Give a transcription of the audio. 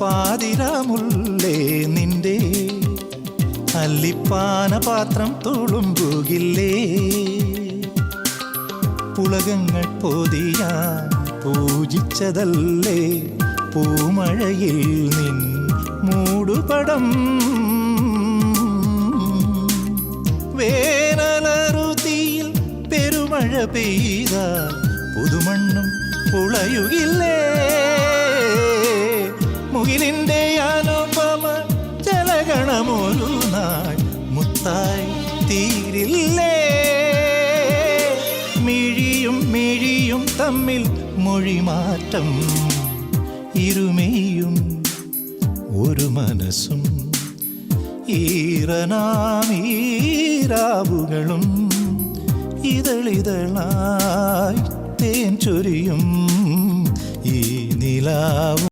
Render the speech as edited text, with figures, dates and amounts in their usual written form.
പാതിരാമുല്ലേ നിന്റെ അല്ലിപ്പാന പാത്രം തുളുമ്പുകില്ലേ? ഉലകങ്ങൾ പൊതിയാൻ പൂജിച്ചതല്ലേ പൂമഴയിൽ നിൻ മൂടുപടം? വേനലറുതിയിൽ പെരുമഴ പെയ്താൽ പുതുമണ്ണും പുളയുകില്ലേ? മുകിലിൻ്റെ അനുപമ ജലഗണമൊരു നാൾ മുത്തായി തീരില്ലേ? മിഴിയും തമ്മിൽ മൊഴിമാറ്റം, ഇരുമയും ഒരു മനസ്സും, ഈറനാമീരാവുകളും ഇതളിതളായി തേൻ ചൊരിയും ഈ നിലാവും.